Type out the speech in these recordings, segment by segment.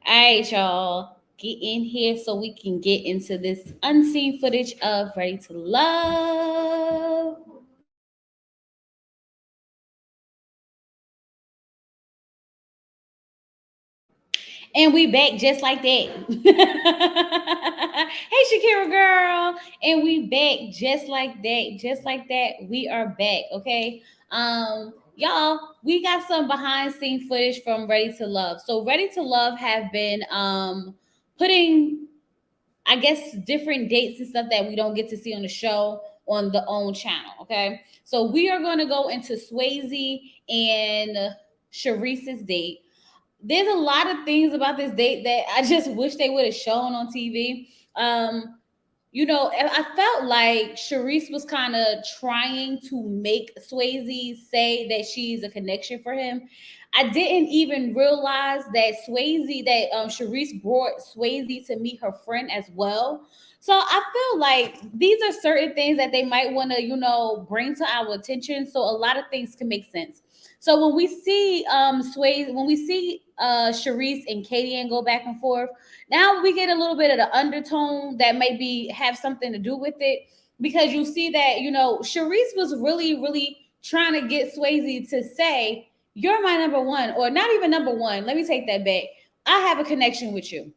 All right, y'all. Get in here so we can get into this unseen footage of Ready to Love. And we back just like that. Hey, Shakira girl. And we back just like that. Just like that. We are back. Okay. Y'all, we got some behind scene footage from Ready to Love. So Ready to Love have been putting, I guess, different dates and stuff that we don't get to see on the show on the own channel. Okay. So we are going to go into Swayze and Shareese's date. There's a lot of things about this date that I just wish they would have shown on TV. I felt like Shareese was kind of trying to make Swayze say that she's a connection for him. I didn't even realize that Shareese brought Swayze to meet her friend as well. So I feel like these are certain things that they might want to, bring to our attention. So a lot of things can make sense. So when we see Shareese and Katie go back and forth, now we get a little bit of the undertone that maybe have something to do with it, because you see that Shareese was really really trying to get Swayze to say you're my number one, or not even number one. Let me take that back. I have a connection with you.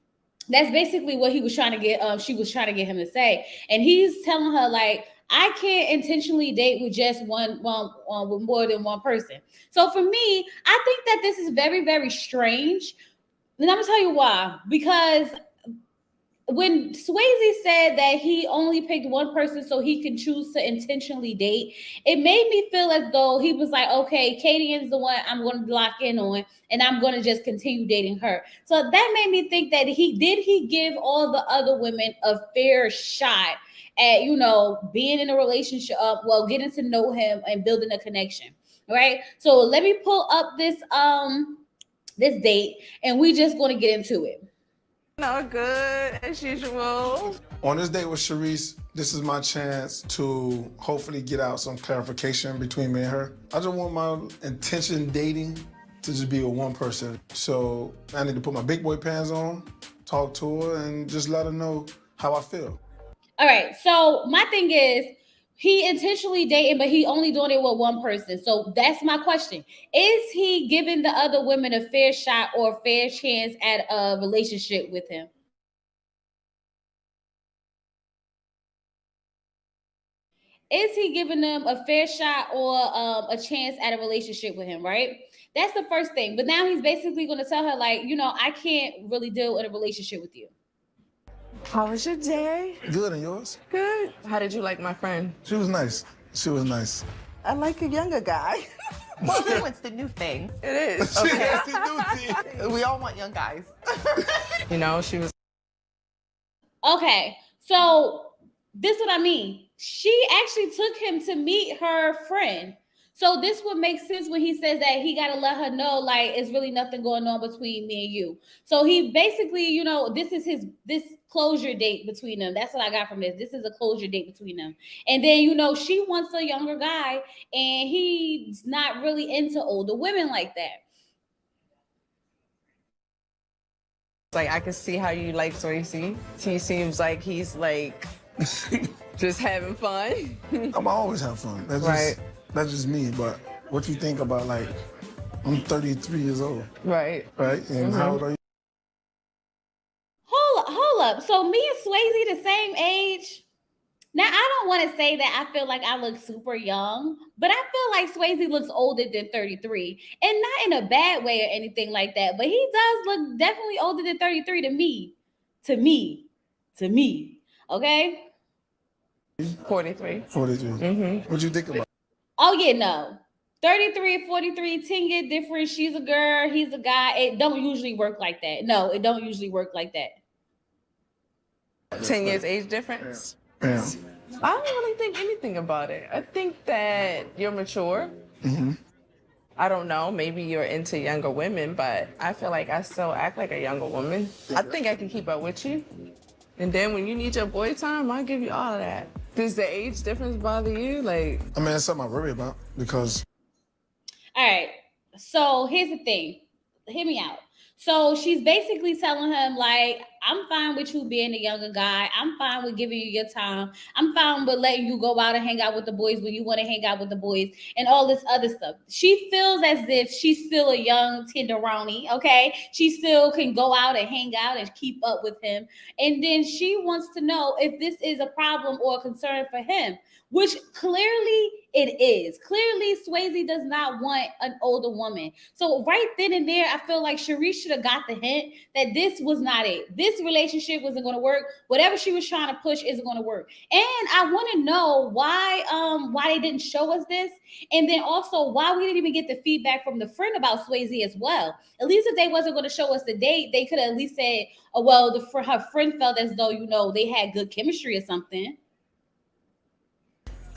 That's basically what he was trying to get. She was trying to get him to say, and he's telling her like, I can't intentionally date with just one with more than one person. So for me, I think that this is very very strange, and I'm gonna tell you why. Because when Swayze said that he only picked one person so he can choose to intentionally date, it made me feel as though he was like, okay, Katie is the one I'm going to lock in on, and I'm going to just continue dating her. So that made me think that he give all the other women a fair shot at being in a relationship, getting to know him and building a connection, right? So let me pull up this date, and we just going to get into it. No, good as usual. On this date with Shareese, this is my chance to hopefully get out some clarification between me and her. I just want my intention dating to just be with one person. So I need to put my big boy pants on, talk to her, and just let her know how I feel. All right. So my thing is, he intentionally dating, but he only doing it with one person. So that's my question. Is he giving the other women a fair shot or a fair chance at a relationship with him? Is he giving them a fair shot or a chance at a relationship with him, right? That's the first thing. But now he's basically going to tell her, like, I can't really deal with a relationship with you. How was your day? Good, and yours? Good. How did you like my friend? She was nice. She was nice. I like a younger guy. Well, now it's the new thing. It is. Okay. Okay. That's the new thing. We all want young guys. She was. Okay. So this is what I mean. She actually took him to meet her friend. So this would make sense when he says that he got to let her know, like, it's really nothing going on between me and you. So he basically, this is this closure date between them. That's what I got from this. This is a closure date between them. And then, she wants a younger guy, and he's not really into older women like that. Like, I can see how you like Swayze. He seems like he's like just having fun. I'm always have fun. That's just me. But what you think about, like, I'm 33 years old. Right. Right? And how old are you? Hold up. So me and Swayze the same age? Now, I don't want to say that I feel like I look super young, but I feel like Swayze looks older than 33. And not in a bad way or anything like that, but he does look definitely older than 33 to me. To me. Okay? 43. 43. Mm-hmm. What you think about? Oh, yeah, no. 33, 43, 10 year difference. She's a girl, he's a guy. It don't usually work like that. No, it don't usually work like that. 10 years age difference? Yeah. I don't really think anything about it. I think that you're mature. Mm-hmm. I don't know, maybe you're into younger women, but I feel like I still act like a younger woman. I think I can keep up with you. And then when you need your boy time, I'll give you all of that. Does the age difference bother you? Like, I mean, that's something I worry about because. All right. So here's the thing. Hear me out. So she's basically telling him, like, I'm fine with you being a younger guy. I'm fine with giving you your time. I'm fine with letting you go out and hang out with the boys when you want to hang out with the boys and all this other stuff. She feels as if she's still a young tenderoni, okay? She still can go out and hang out and keep up with him. And then she wants to know if this is a problem or a concern for him, which clearly it is. Clearly, Swayze does not want an older woman. So right then and there, I feel like Shareese should have got the hint that this was not it. This relationship wasn't going to work. Whatever she was trying to push isn't going to work. And I want to know why they didn't show us this, and then also why we didn't even get the feedback from the friend about Swayze as well. At least if they wasn't going to show us the date, they could have at least said, oh, well, her friend felt as though they had good chemistry or something.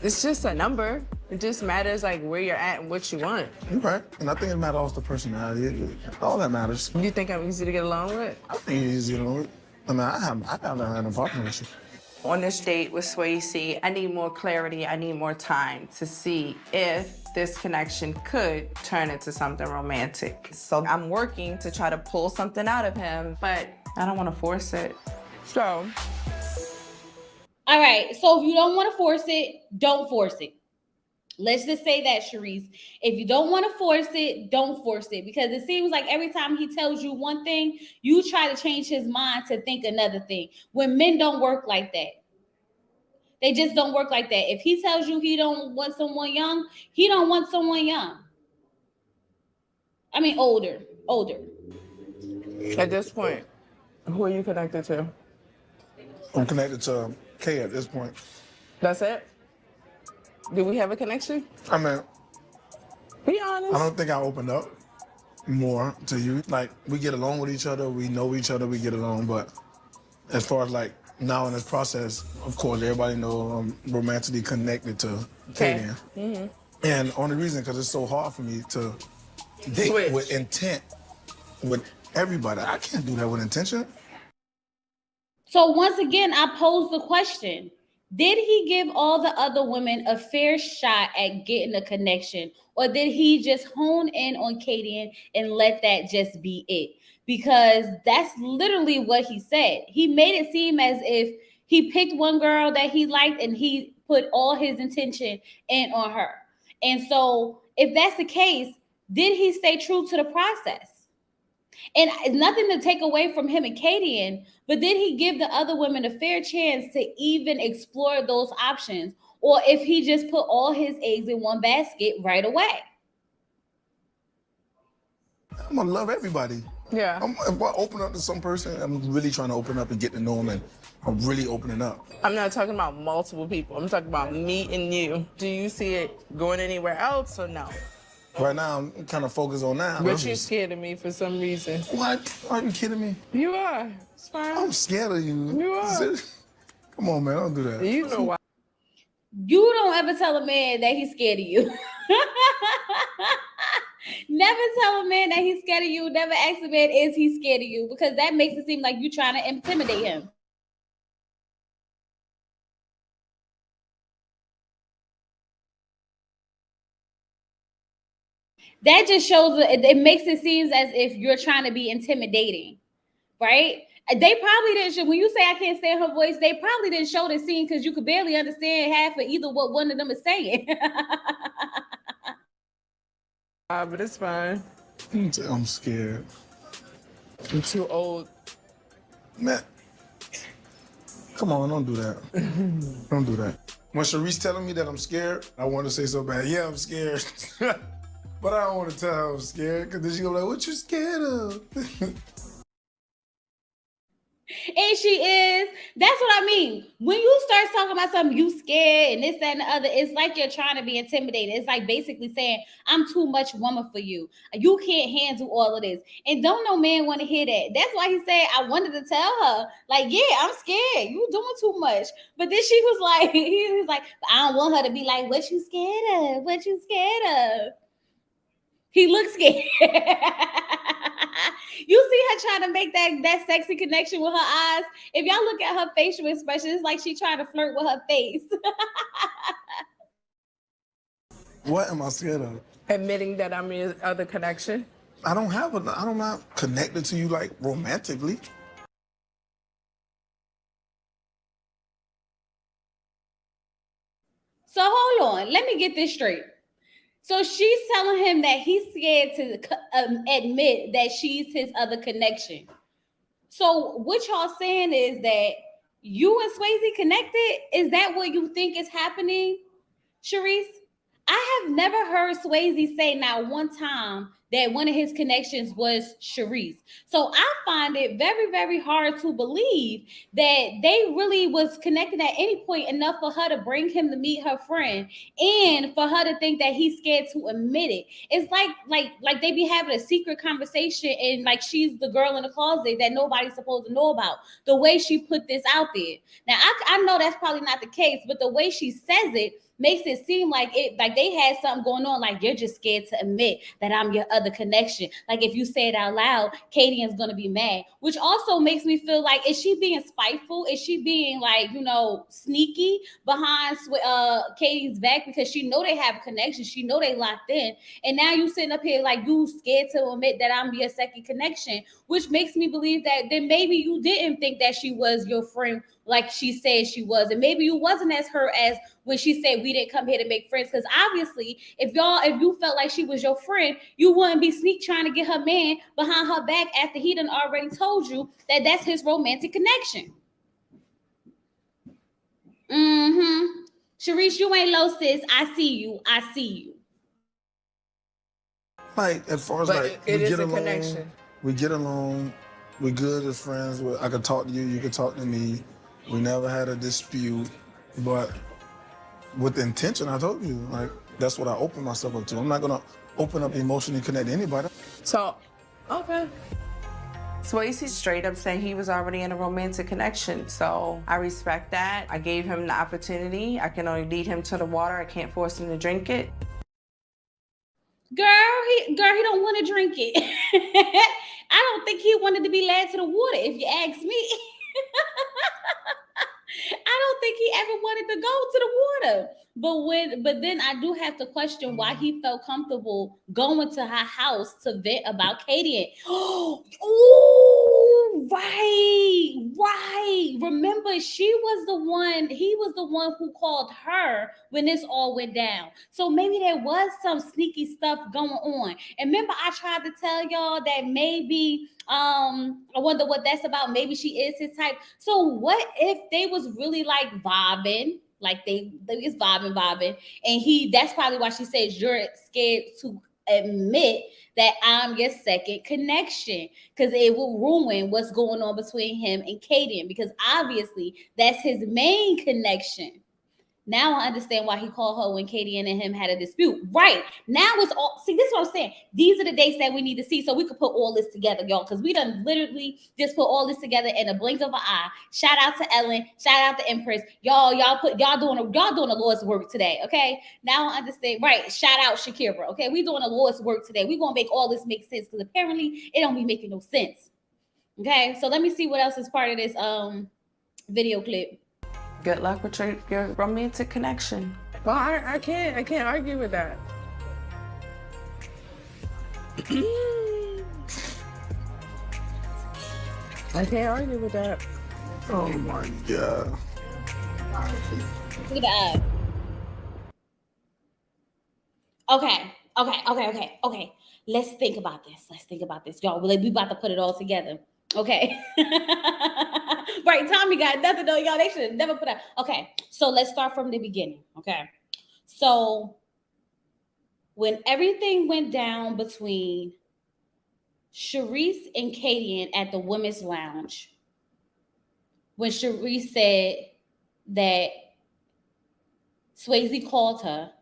It's just a number. It just matters like where you're at and what you want. You're right. And I think it matters also the personality. All that matters. You think I'm easy to get along with? I think it's easy, I mean, I haven't had a problem with you. On this date with Swayze, I need more clarity. I need more time to see if this connection could turn into something romantic. So I'm working to try to pull something out of him, but I don't want to force it. So, All right. So if you don't want to force it, don't force it. Let's just say that, Shareese. If you don't want to force it, don't force it. Because it seems like every time he tells you one thing, you try to change his mind to think another thing. When men don't work like that. They just don't work like that. If he tells you he don't want someone young, he don't want someone young. I mean, older. at this point, who are you connected to? I'm connected to K at this point. That's it? Do we have a connection? I mean, Be honest. I don't think I opened up more to you. Like, we get along with each other, we know each other, we get along, but as far as like now in this process, of course, everybody knows I'm romantically connected to Okay. Kaden. Mm-hmm. And only reason, because it's so hard for me to date Switch. with intent with everybody. I can't do that with intention. So once again, I pose the question. Did he give all the other women a fair shot at getting a connection? Or did he just hone in on Kaden and let that just be it? Because that's literally what he said. He made it seem as if he picked one girl that he liked and he put all his intention in on her. And so if that's the case, did he stay true to the process? And it's nothing to take away from him and Kaden, but did he give the other women a fair chance to even explore those options? Or if he just put all his eggs in one basket right away? I'm gonna love everybody. Yeah. If I open up to some person, I'm really trying to open up and get to know them, and I'm really opening up. I'm not talking about multiple people. I'm talking about me and you. Do you see it going anywhere else or no? Right now, I'm kind of focused on that. But you're scared of me for some reason. What? Are you kidding me? You are. It's fine. I'm scared of you. You are. Come on, man, don't do that. You know why. You don't ever tell a man that he's scared of you. Never tell a man that he's scared of you. Never ask a man, is he scared of you? Because that makes it seem like you're trying to intimidate him. That just shows, it makes it seem as if you're trying to be intimidating, right? They probably didn't show, when you say I can't stand her voice, they probably didn't show the scene because you could barely understand half of either what one of them is saying. But it's fine. I'm scared. I'm too old. Man, come on, don't do that. Don't do that. When Shareese telling me that I'm scared, I want to say so bad, yeah, I'm scared. But I don't want to tell her I'm scared, because then she gonna be like, what you scared of? And she is. That's what I mean. When you start talking about something, you scared and this, that, and the other, it's like you're trying to be intimidated. It's like basically saying, I'm too much woman for you. You can't handle all of this. And don't no man want to hear that. That's why he said, I wanted to tell her, like, yeah, I'm scared. You doing too much. But then she was like, he was like, I don't want her to be like, what you scared of? What you scared of? He looks scared. You see her trying to make that sexy connection with her eyes. If y'all look at her facial expression, it's like she's trying to flirt with her face. What am I scared of? Admitting that I'm your other connection. I'm not connected to you like romantically. So hold on, let me get this straight. So she's telling him that he's scared to admit that she's his other connection. So what y'all saying is that you and Swayze connected? Is that what you think is happening, Shareese? I have never heard Swayze say not one time that one of his connections was Shareese. So I find it very, very hard to believe that they really was connected at any point enough for her to bring him to meet her friend and for her to think that he's scared to admit it. It's like they be having a secret conversation and like she's the girl in the closet that nobody's supposed to know about. The way she put this out there. Now I know that's probably not the case, but the way she says it makes it seem like they had something going on, like you're just scared to admit that I'm your other connection. Like if you say it out loud, Katie is gonna be mad, which also makes me feel like, is she being spiteful? Is she being like, sneaky behind Katie's back because she know they have a connection, she know they locked in, and now you sitting up here like you scared to admit that I'm your second connection, which makes me believe that then maybe you didn't think that she was your friend like she said she was, and maybe you wasn't as hurt as when she said we didn't come here to make friends. Because obviously, if you felt like she was your friend, you wouldn't be sneak trying to get her man behind her back after he done already told you that that's his romantic connection. Shareese, you ain't low, sis. I see you. I see you. Like as far as But like it we is get a along, connection. we get along, we're good as friends. I could talk to you, you could talk to me. We never had a dispute, but with the intention, I told you, like that's what I open myself up to. I'm not gonna open up emotionally connect to anybody. So, okay. Swayze straight up said he was already in a romantic connection, so I respect that. I gave him the opportunity. I can only lead him to the water. I can't force him to drink it. Girl, he don't want to drink it. I don't think he wanted to be led to the water, if you ask me. I don't think he ever wanted to go to the water. But then I do have to question why he felt comfortable going to her house to vent about Katie. Oh, right. Remember, he was the one who called her when this all went down. So maybe there was some sneaky stuff going on. And remember, I tried to tell y'all that maybe I wonder what that's about. Maybe she is his type. So what if they was really like vibing, like they is vibing, and that's probably why she says you're scared to admit that I'm your second connection because it will ruin what's going on between him and Kaden, because obviously that's his main connection. Now I understand why he called her when Katie and him had a dispute. Right. Now it's all, see, this is what I'm saying. These are the dates that we need to see so we could put all this together, y'all. Because we done literally just put all this together in a blink of an eye. Shout out to Ellen. Shout out to Empress. Y'all doing the Lord's work today. Okay. Now I understand. Right. Shout out Shakira. Okay. We doing the Lord's work today. We gonna make all this make sense because apparently it don't be making no sense. Okay. So let me see what else is part of this video clip. Good luck with your romantic connection. Well, I can't argue with that. I can't argue with that. Oh my God. Look at the eye. Okay. Let's think about this. Y'all. We about to put it all together. Okay. Right. Tommy got nothing though, y'all. They should have never put out. Okay. So let's start from the beginning. Okay. So when everything went down between Shareese and Katie at the women's lounge, when Shareese said that Swayze called her,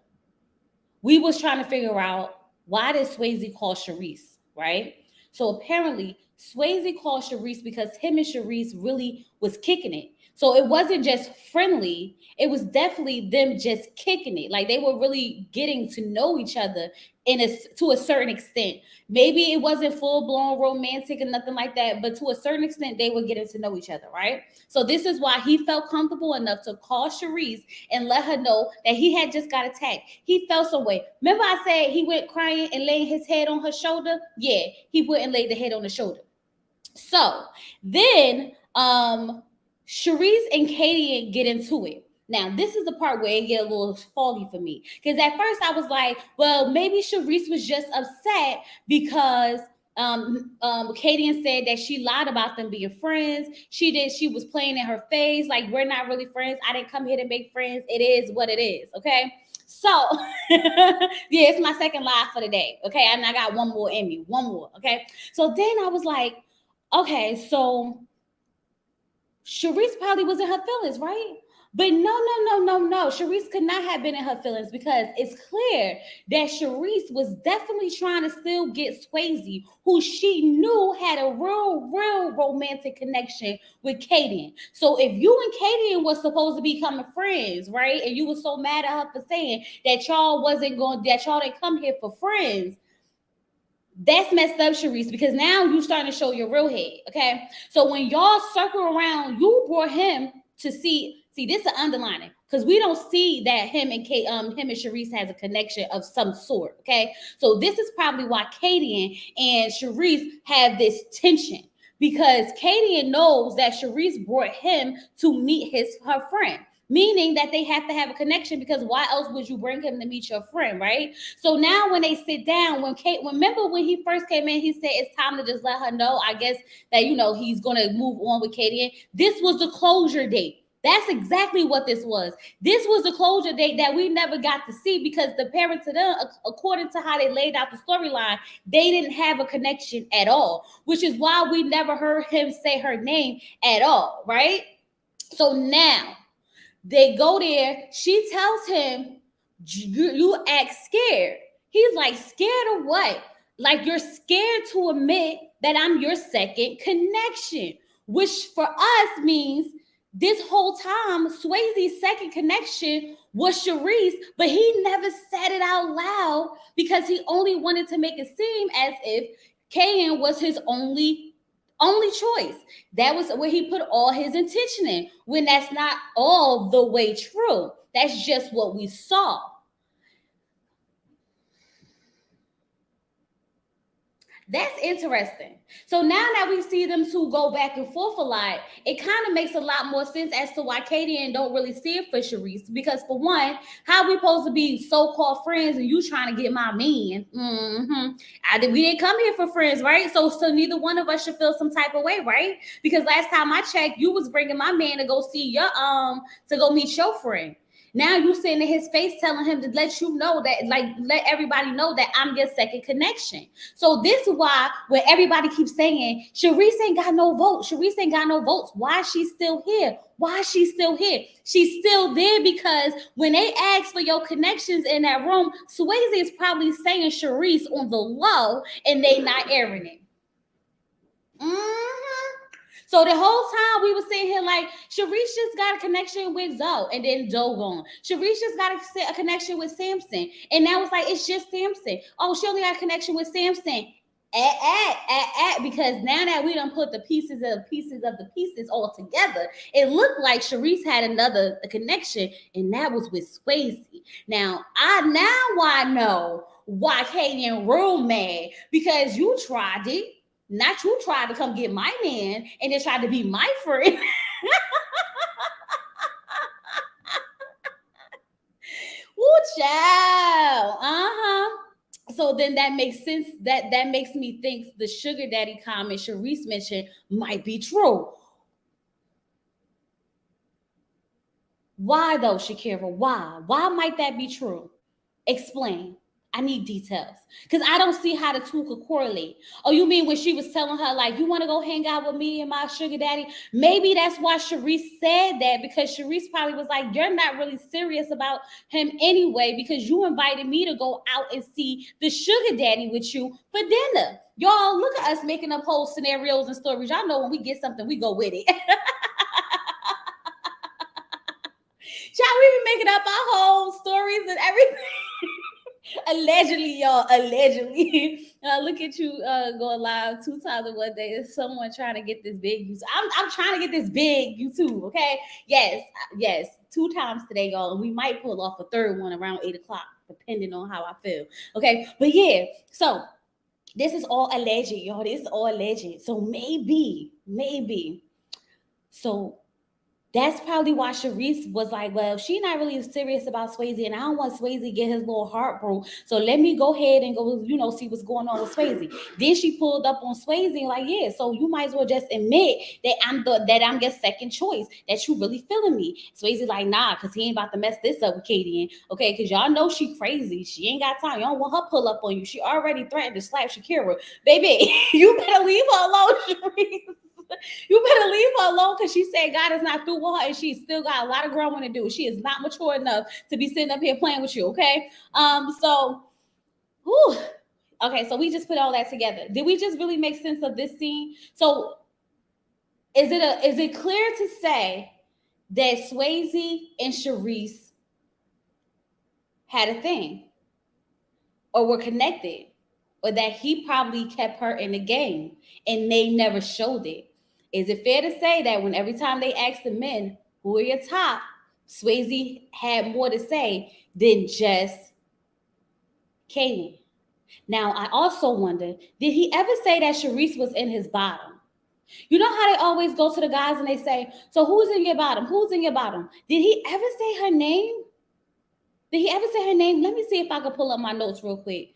we was trying to figure out why did Swayze call Shareese, right? So apparently Swayze called Shareese because him and Shareese really was kicking it. So it wasn't just friendly, it was definitely them just kicking it. Like they were really getting to know each other to a certain extent. Maybe it wasn't full blown romantic and nothing like that, but to a certain extent they were getting to know each other, right? So this is why he felt comfortable enough to call Shareese and let her know that he had just got attacked. He felt some way. Remember I said he went crying and laying his head on her shoulder? Yeah, he went and laid the head on the shoulder. So then Shareese and Katie get into it. Now, this is the part where it get a little foggy for me. Because at first I was like, well, maybe Shareese was just upset because Katie said that she lied about them being friends. She was playing in her face, like, we're not really friends. I didn't come here to make friends. It is what it is, okay? So, yeah, it's my second lie for the day, okay? And I got one more in me, one more, okay? So then I was like, okay, so Shareese probably was in her feelings, right? But no. Shareese could not have been in her feelings because it's clear that Shareese was definitely trying to still get Swayze, who she knew had a real romantic connection with Kaden. So if you and Kaden was supposed to be becoming friends, right? And you were so mad at her for saying that y'all didn't come here for friends, that's messed up, Shareese, because now you starting to show your real head. Okay. So when y'all circle around, you brought him to see this is underlining because we don't see that him and Shareese has a connection of some sort. Okay. So this is probably why Katie and Shareese have this tension because Katie knows that Shareese brought him to meet her friend, meaning that they have to have a connection because why else would you bring him to meet your friend, right? So now when they sit down, remember when he first came in, he said it's time to just let her know, I guess, that, he's going to move on with Katie. This was the closure date. That's exactly what this was. This was the closure date that we never got to see because the parents to them, according to how they laid out the storyline, they didn't have a connection at all, which is why we never heard him say her name at all, right? So now, they go there. She tells him, you act scared. He's like, scared of what? Like, you're scared to admit that I'm your second connection, which for us means this whole time, Swayze's second connection was Shareese, but he never said it out loud because he only wanted to make it seem as if Kayan was his only choice. That was where he put all his intention in, when that's not all the way true. That's just what we saw. That's interesting. So now that we see them two go back and forth a lot, it kind of makes a lot more sense as to why Katie don't really see it for Shareese. Because for one, how we supposed to be so-called friends and you trying to get my man? We didn't come here for friends, right? So neither one of us should feel some type of way, right? Because last time I checked, you was bringing my man to go see to go meet your friend. Now you sitting in his face telling him to let you know that, like, let everybody know that I'm your second connection. So this is why when everybody keeps saying Shareese ain't got no votes, Shareese ain't got no votes, why is she still here? Why is she still here? She's still there because when they ask for your connections in that room, Swayze is probably saying Shareese on the low and they not airing it. So the whole time we were sitting here like, Shareese just got a connection with Zoe, and then Zoe gone. Shareese just got a connection with Samson, and now it's like, it's just Samson. Oh, she only got a connection with Samson. Because now that we done put the pieces all together, it looked like Shareese had another connection, and that was with Swayze. Now I know why Katie and real mad, because you tried it. Not you tried to come get my man and then tried to be my friend. Woo, child. So then that makes sense. That makes me think the sugar daddy comment Shareese mentioned might be true. Why though, Shakira? Why? Why might that be true? Explain. I need details because I don't see how the two could correlate. Oh, you mean when she was telling her, like, you want to go hang out with me and my sugar daddy? Maybe that's why Shareese said that, because Shareese probably was like, you're not really serious about him anyway, because you invited me to go out and see the sugar daddy with you for dinner. Y'all, look at us making up whole scenarios and stories. Y'all know when we get something, we go with it. Child, we be making up our whole stories and everything. Allegedly, y'all. Allegedly. Look at you going live 2 times in one day. There's someone trying to get this big YouTube. I'm trying to get this big YouTube, okay? Yes. 2 times today, y'all. And we might pull off a third one around 8 o'clock, depending on how I feel. Okay. But yeah, so this is all alleged, y'all. This is all alleged. So maybe. So that's probably why Shareese was like, well, she's not really serious about Swayze, and I don't want Swayze to get his little heart broke. So let me go ahead and go, see what's going on with Swayze. Then she pulled up on Swayze and like, yeah, so you might as well just admit that I'm your second choice, that you really feeling me. Swayze like, nah, because he ain't about to mess this up with Katie. Okay, because y'all know she crazy. She ain't got time. You don't want her pull up on you. She already threatened to slap Shakira. Baby, you better leave her alone, Shareese. You better leave her alone, because she said God is not through with her and she's still got a lot of growing to do. She is not mature enough to be sitting up here playing with you, okay? So we just put all that together. Did we just really make sense of this scene? So is it clear to say that Swayze and Shareese had a thing, or were connected, or that he probably kept her in the game and they never showed it? Is it fair to say that when every time they asked the men, who are your top, Swayze had more to say than just Katie? Now, I also wonder, did he ever say that Shareese was in his bottom? You know how they always go to the guys and they say, so who's in your bottom? Who's in your bottom? Did he ever say her name? Let me see if I could pull up my notes real quick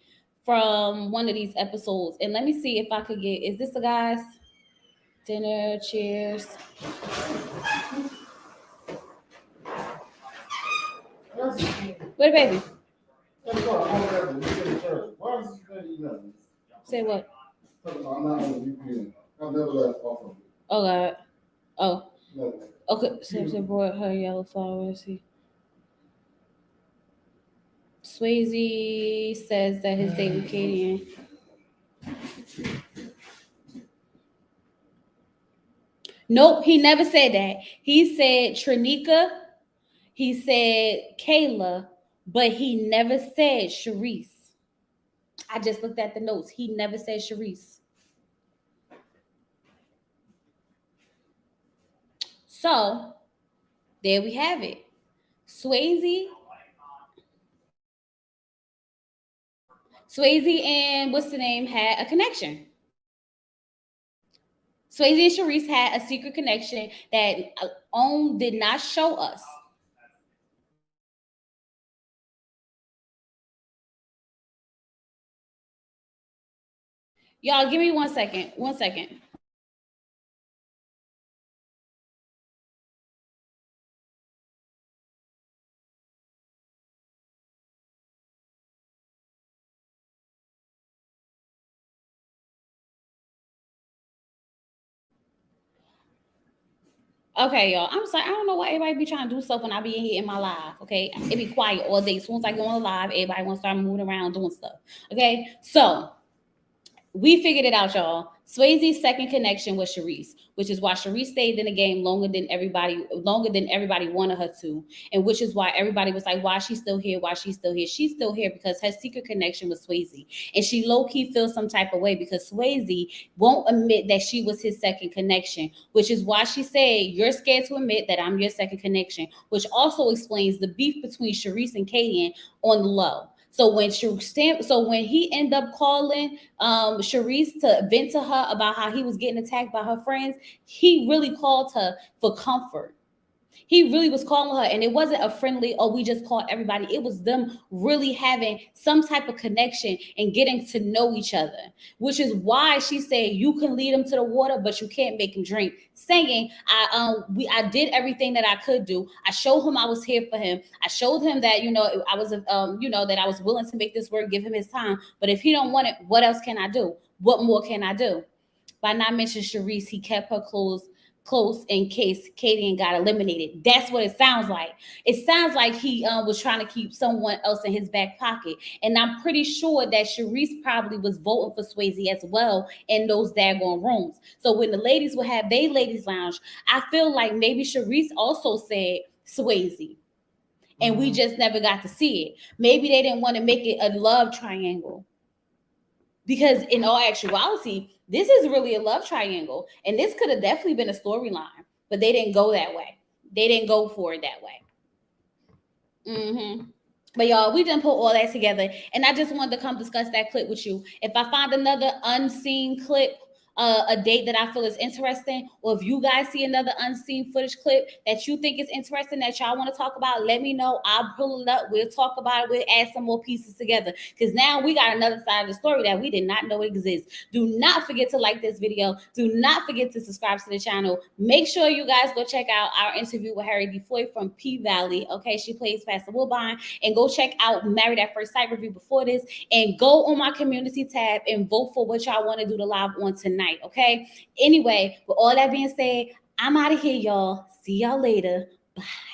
from one of these episodes. And let me see if I could get, is this the guys? Dinner, cheers. Where the baby? Say what? I'm not on the VPN. I've never left off of it. Oh God. Oh. Never. Okay. Simpson brought her yellow flowers. Swayze says that his date with Katie. Nope, he never said that. He said Trinika, he said Kayla, but he never said Shareese. I just looked at the notes. He never said Shareese. So there we have it. Swayze and what's the name had a connection. Swayze and Shareese had a secret connection that OWN did not show us. Y'all, give me 1 second. 1 second. Okay, y'all. I'm sorry. I don't know why everybody be trying to do stuff when I be in here in my live. Okay, it be quiet all day. As soon as I go on the live, everybody want to start moving around doing stuff. Okay, so we figured it out, y'all. Swayze's second connection was Shareese, which is why Shareese stayed in the game longer than everybody wanted her to, and which is why everybody was like, why is she still here? Why is she still here? She's still here because her secret connection was Swayze, and she low-key feels some type of way because Swayze won't admit that she was his second connection, which is why she said, you're scared to admit that I'm your second connection, which also explains the beef between Shareese and Katie on the low. So when he ended up calling Shareese to vent to her about how he was getting attacked by her friends, he really called her for comfort. He really was calling her, and it wasn't a friendly, oh, we just called everybody. It was them really having some type of connection and getting to know each other, which is why she said you can lead him to the water, but you can't make him drink. Saying, I did everything that I could do. I showed him I was here for him. I showed him that, I was, that I was willing to make this work, give him his time. But if he don't want it, what else can I do? What more can I do? By not mentioning Shareese, he kept her close in case Katie got eliminated. That's what it sounds like. It sounds like he was trying to keep someone else in his back pocket. And I'm pretty sure that Shareese probably was voting for Swayze as well in those daggone rooms. So when the ladies would have their ladies lounge, I feel like maybe Shareese also said Swayze. And we just never got to see it. Maybe they didn't want to make it a love triangle. Because in all actuality, this is really a love triangle. And this could have definitely been a storyline. But they didn't go that way. They didn't go for it that way. But y'all, we done put all that together. And I just wanted to come discuss that clip with you. If I find another unseen clip, a date that I feel is interesting, or if you guys see another unseen footage clip that you think is interesting that y'all want to talk about, let me know. I'll pull it up. We'll talk about it. We'll add some more pieces together, because now we got another side of the story that we did not know exists. Do not forget to like this video. Do not forget to subscribe to the channel. Make sure you guys go check out our interview with Harry D. Floyd from P Valley. Okay, she plays Pastor Woodbine. And go check out Married at First Sight review before this, and go on my community tab and vote for what y'all want to do the live on tonight. Okay. Anyway, with all that being said, I'm out of here, y'all. See y'all later. Bye.